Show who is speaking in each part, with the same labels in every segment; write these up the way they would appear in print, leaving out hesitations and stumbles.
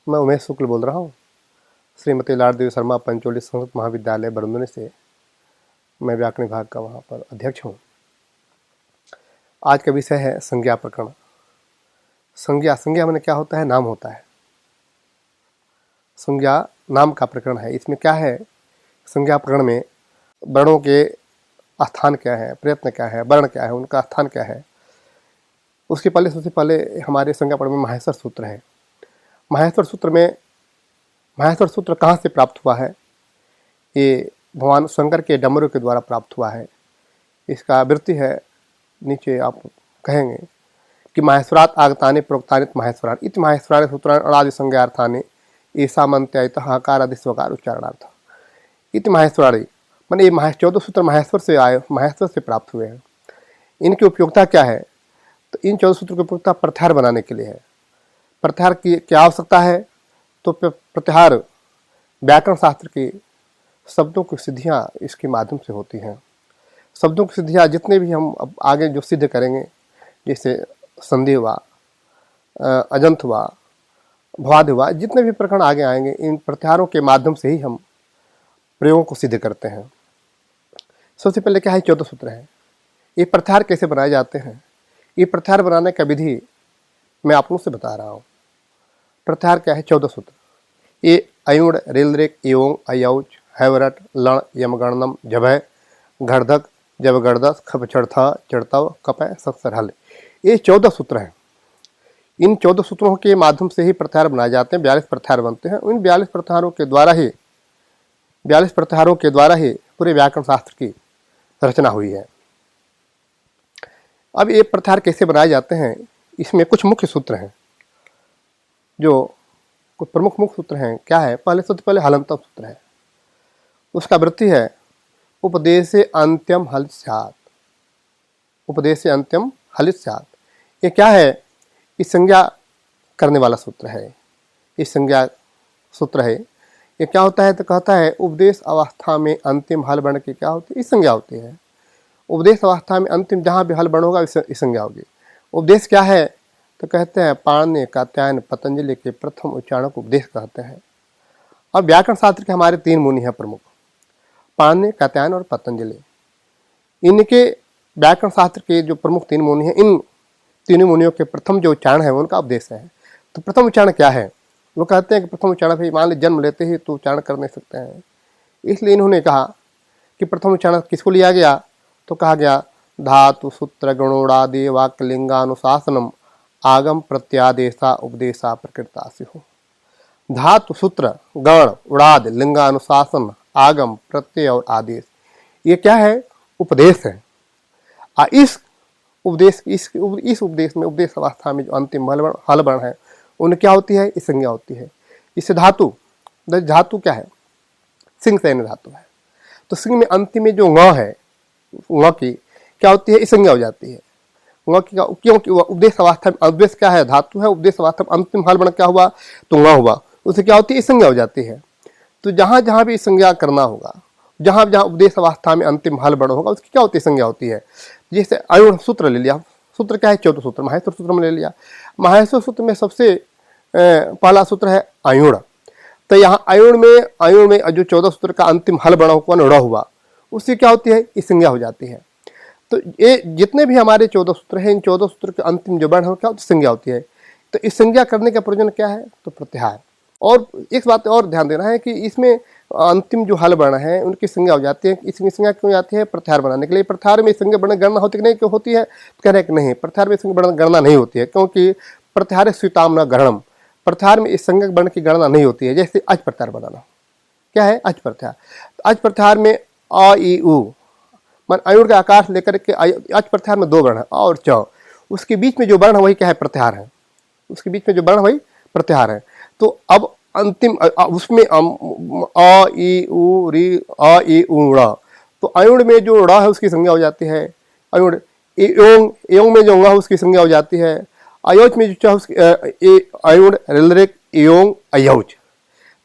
Speaker 1: मैं उमेश शुक्ल बोल रहा हूँ, श्रीमती लाडदेवी शर्मा पंचोली संस्कृत महाविद्यालय बरौनी से। मैं व्याकरण विभाग का वहाँ पर अध्यक्ष हूँ। आज का विषय है संज्ञा प्रकरण। संज्ञा माने क्या होता है? नाम होता है। संज्ञा नाम का प्रकरण है। इसमें क्या है? संज्ञा प्रकरण में वर्णों के स्थान क्या है, प्रयत्न क्या है, वर्ण क्या है, उनका स्थान क्या है। उसके पहले सबसे पहले हमारे संज्ञा प्रकरण में माहेश्वर सूत्र है। माहेश्वर सूत्र कहाँ से प्राप्त हुआ है? ये भगवान शंकर के डमरू के द्वारा प्राप्त हुआ है। इसका वृत्ति है, नीचे आप कहेंगे कि माहेश्वरात आगतानि प्रोक्तानि माहेश्वरान इति माहेश्वराणि सूत्राणि अणादि संज्ञार्थानि ऐसा मंत्यायित हकार आदि स्वकार उच्चारणार्थ इति माहेश्वराणि। माने ये 14 सूत्र माहेश्वर से आए, माहेश्वर से प्राप्त हुए हैं। इनकी उपयोगिता क्या है? तो इन 14 सूत्रों की उपयोगिता प्रत्याहार बनाने के लिए है। प्रत्याहार की क्या आवश्यकता है? तो प्रत्याहार व्याकरण शास्त्र की शब्दों की सिद्धियाँ इसके माध्यम से होती हैं। शब्दों की सिद्धियाँ जितने भी हम अब आगे जो सिद्ध करेंगे, जैसे संधि हुआ, अजंत हुआ, भवाद हुआ, जितने भी प्रकरण आगे आएंगे, इन प्रत्याहारों के माध्यम से ही हम प्रयोगों को सिद्ध करते हैं। सबसे पहले क्या है? 14 सूत्र है। ये प्रत्याहार कैसे बनाए जाते हैं? ये प्रत्याहार बनाने का विधि मैं आप लोगों से बता रहा हूँ। प्रत्याहार क्या है? 14 सूत्र। ये अयुण, रेलरेक, एवं, अयौच, हैवरट, लण, यमगणनम, जभय, घड़धक, जब गणदस, खप चढ़था, चढ़तव, कपय, सत्सरहल, ये 14 सूत्र हैं। इन 14 सूत्रों के माध्यम से ही प्रत्याहार बनाए जाते हैं। 42 प्रत्याहार बनते हैं। इन 42 प्रत्याहारों के द्वारा ही पूरे व्याकरण शास्त्र की रचना हुई है। अब ये प्रत्याहार कैसे बनाए जाते हैं? इसमें कुछ मुख्य सूत्र हैं, जो कुछ प्रमुख मुख्य सूत्र हैं। क्या है? सबसे पहले हलंतम सूत्र है। उसका वृत्ति है उपदेशे अंत्यम हल स्यात्। उपदेशे अंत्यम हलित स्यात्। ये क्या है? इस संज्ञा करने वाला सूत्र है। इस संज्ञा सूत्र है। ये क्या होता है? तो कहता है उपदेश अवस्था में अंतिम हल वर्ण की क्या होती है? इस संज्ञा होती है। उपदेश अवस्था में अंतिम जहाँ भी हल वर्ण होगा इस संज्ञा होगी। उपदेश क्या है? तो कहते हैं पाणिनि, कात्यायन, पतंजलि के प्रथम उच्चारण को उपदेश कहते हैं। अब व्याकरण शास्त्र के हमारे 3 मुनि हैं प्रमुख, पाणिनि, कात्यायन और पतंजलि। इनके व्याकरण शास्त्र के जो प्रमुख 3 मुनि हैं, इन तीनों मुनियों के प्रथम जो उच्चारण है उनका उपदेश है। तो प्रथम उच्चारण क्या है? वो कहते हैं कि प्रथम उच्चारण भाई मान ली जन्म लेते ही तो उच्चारण कर नहीं सकते हैं, इसलिए इन्होंने कहा कि प्रथम उच्चारण किसको लिया गया? तो कहा गया धातु सूत्र गणोड़ादि वाक्य लिंगानुशासनम आगम प्रत्यादेशा उपदेशा प्रकृता स्युः। धातु सूत्र गण उड़ाद लिंगानुशासन आगम प्रत्यय और आदेश, ये क्या है? उपदेश है। इस उपदेश में उपदेश अवस्था में जो अंतिम हल वर्ण है उनकी क्या होती है? इस संज्ञा होती है। इससे धातु क्या है? सिंह से धातु है। तो सिंह में अंतिम में जो ङ है, ङ की क्या होती है? इस संज्ञा हो जाती है। ङ की क्योंकि उपदेश अवस्था में उपदेश क्या है? धातु है। उपदेश अवस्था में अंतिम हल वर्ण क्या हुआ? तो ङ हुआ। उससे क्या होती है? इस संज्ञा हो जाती है। तो जहां जहां भी इस संज्ञा करना होगा, जहां जहां उपदेश अवस्था में अंतिम हल वर्ण होगा, उसकी क्या होती है? संज्ञा होती है। जैसे अयुण सूत्र ले लिया। सूत्र क्या है? 14 सूत्र। माहेश्वर सूत्र में ले लिया। माहेश्वर सूत्र में सबसे पहला सूत्र है अयुण। तो यहाँ अयुण में जो 14 सूत्र का अंतिम हल वर्ण हुआ, हुआ, उससे क्या होती है? इस संज्ञा हो जाती है। तो ये जितने भी हमारे 14 सूत्र हैं, इन 14 सूत्र के अंतिम जो वर्ण हो क्या संज्ञा होती है। तो इस संज्ञा करने का प्रयोजन क्या है? तो प्रत्याहार। और एक बात और ध्यान देना है कि इसमें अंतिम जो हल वर्ण है उनकी संज्ञा हो जाती है। इसकी संज्ञा क्यों जाती है? प्रत्याहार बनाने के लिए। प्रत्याहार में संज्ञा वर्ण गणना होती है कि नहीं? क्यों होती है? तो कह रहे हैं कि नहीं, प्रत्याहार में संज्ञा वर्ण गणना नहीं होती है, क्योंकि प्रत्याहार स्वीताम न ग्रहणम। प्रत्याहार में इस संज्ञा वर्ण की गणना नहीं होती है। जैसे अच प्रत्याहार बनाना, क्या है? अच प्रत्याहार। अच प्रत्याहार में अ ई उ मान अयुण का आकार लेकर के अच प्रत्याहार में 2 वर्ण है, अ और च। उसके बीच में जो वर्ण है वही क्या है? प्रत्याहार है। उसके बीच में जो वर्ण वही प्रत्याहार है। तो अब अंतिम उसमें अ ई उ री अ ई उ ड़, तो अयुण में जो ड़ है उसकी संज्ञा हो जाती है अयुण। एवं में जो ङ है उसकी संज्ञा हो जाती है अयोच में जो अयुण रेलरेक एवं अयौच।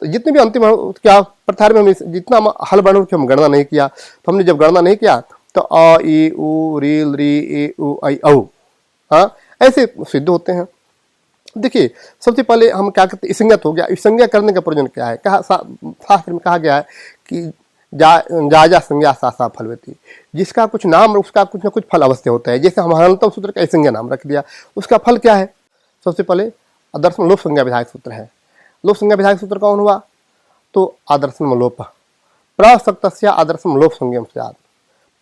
Speaker 1: तो जितने भी अंतिम क्या प्रत्याहार में हम जितना हल वर्ण की हम गणना नहीं किया, तो हमने जब गणना नहीं किया तो अ ई उ री री ए उ आई औ, हाँ, ऐसे सिद्ध होते हैं। देखिए, सबसे पहले हम क्या करते हैं, संज्ञक हो गया। संज्ञा करने का प्रयोजन क्या है? शास्त्र में कहा गया है कि जा संज्ञा सा सा फलवती, जिसका कुछ नाम उसका कुछ ना कुछ फल अवश्य होता है। जैसे हम हलंतम सूत्र का संज्ञा नाम रख दिया, उसका फल क्या है? सबसे पहले आदर्शन लोप संज्ञा विधायक सूत्र है। लोप संज्ञा विधायक सूत्र कौन हुआ? तो आदर्शन लोप प्रसक्तस्य आदर्शम लोप संज्ञम स्यात्,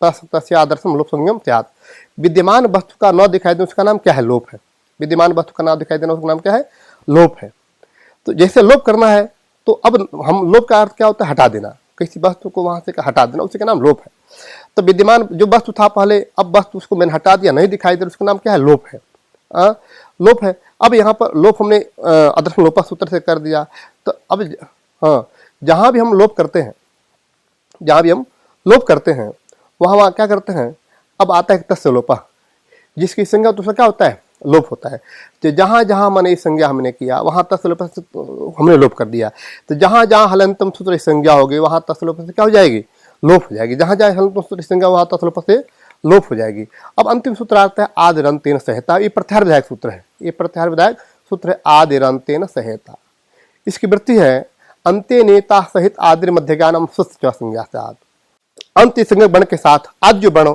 Speaker 1: प्रसक्तस्य आदर्शम लोप संज्ञम स्यात्। विद्यमान वस्तु का न दिखाई देना उसका नाम क्या है? लोप है। विद्यमान वस्तु का नाम दिखाई देना उसका नाम क्या है? लोप है। तो जैसे लोप करना है, तो अब हम लोप का अर्थ क्या होता है? हटा देना, किसी वस्तु को वहां से हटा देना, उसी का नाम लोप है। तो विद्यमान जो वस्तु था पहले, अब वस्तु उसको मैंने हटा दिया, नहीं दिखाई दे रहा, उसका नाम क्या है? लोप है। लोप है। अब यहाँ पर लोप हमने आदर्श लोपा सूत्र से कर दिया। तो अब जहां भी हम लोप करते हैं, जहां भी हम लोप करते हैं वहां क्या करते हैं? अब आता है तस्य लोपा, जिसकी संज्ञा तो उसका क्या होता है? लोप होता है। तो जहां जहां मैंने इस संज्ञा हमने किया वहां तस्य लोप से हमने लोप कर दिया। तो जहां जहां हलंतम सूत्र संज्ञा होगी वहां तस्य लोप से क्या हो जाएगी? लोप हो जाएगी। जहां जहां हलंतम सूत्र संज्ञा वहां तस्य लोप से लोप हो जाएगी। अब अंतिम सूत्र आता है आदिरंतेन सहायता। ये प्रत्याहार विधायक सूत्र है। ये प्रत्याहार विधायक सूत्र है आदिरंतेन सहायता। इसकी वृत्ति है अंत्य नेता सहित आदिर मध्यगानम सुस्त संज्ञा से आद। अंत्य संज्ञक वर्ण के साथ आज जो वर्ण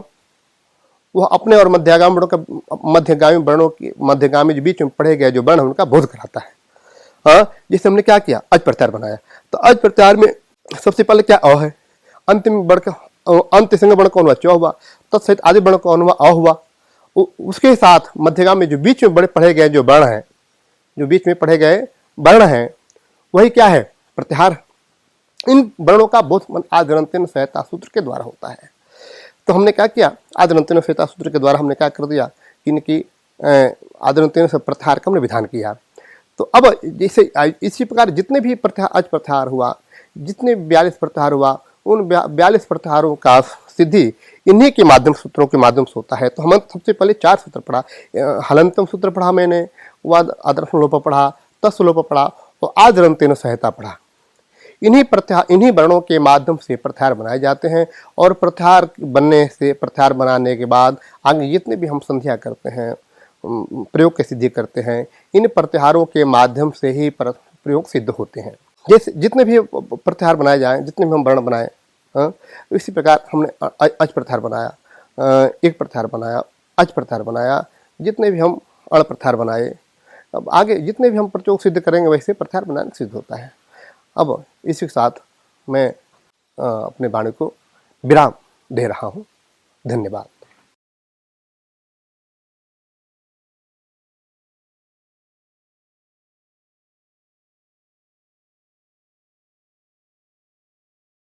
Speaker 1: वह अपने और मध्यगामी वर्णों का, मध्यगामी वर्णों की, मध्यगामी जो बीच में पढ़े गए जो वर्ण है उनका बोध कराता है। जैसे हमने क्या किया? अज प्रत्याहार बनाया। तो अज प्रत्याहार में सबसे पहले क्या? अ है। अंतिम वर्ण का अंत्य संज्ञक वर्ण कौन हुआ? च हुआ। तत्सहित आदि वर्ण कौन हुआ? अ हुआ। उसके साथ मध्यगामी जो बीच में बड़े पढ़े गए जो वर्ण है, जो बीच में पढ़े गए वर्ण है, वही क्या है? प्रत्याहार। इन वर्णों का बोध आदिरंतेन सहायता सूत्र के द्वारा होता है। तो हमने क्या किया? आदिरंतेन सहायता सूत्र के द्वारा हमने क्या कर दिया? इनकी आदिरंतेन से प्रत्याहार का हमने विधान किया। तो अब जैसे इसी प्रकार जितने भी अज प्रत्याहार हुआ, जितने 42 प्रत्याहार हुआ, उन 42 प्रत्याहारों का सिद्धि इन्हीं के माध्यम सूत्रों के माध्यम से होता है। तो हम सबसे पहले 4 सूत्र पढ़ा। हलंतम सूत्र पढ़ा मैंने, आदर्शन लोप पढ़ा, तस्य लोप पढ़ा और आदिरंतेन सहायता पढ़ा। इन्हीं वर्णों के माध्यम से प्रत्याहार बनाए जाते हैं। और प्रत्याहार बनने से, प्रत्याहार बनाने के बाद आगे जितने भी हम संध्या करते हैं, प्रयोग की सिद्धि करते हैं, इन प्रत्याहारों के माध्यम से ही प्रयोग सिद्ध होते हैं। जैसे जितने भी प्रत्याहार बनाए जाएं, जितने भी हम वर्ण बनाए, इसी प्रकार हमने अज प्रत्याहार बनाया, एक प्रत्याहार बनाया, अज प्रत्याहार बनाया, जितने भी हम अण प्रत्याहार बनाए, अब आगे जितने भी हम प्रयोग सिद्ध करेंगे वैसे प्रत्याहार बनाना सिद्ध होता है। अब इसी के साथ मैं अपने वाणी को विराम दे रहा हूँ। धन्यवाद।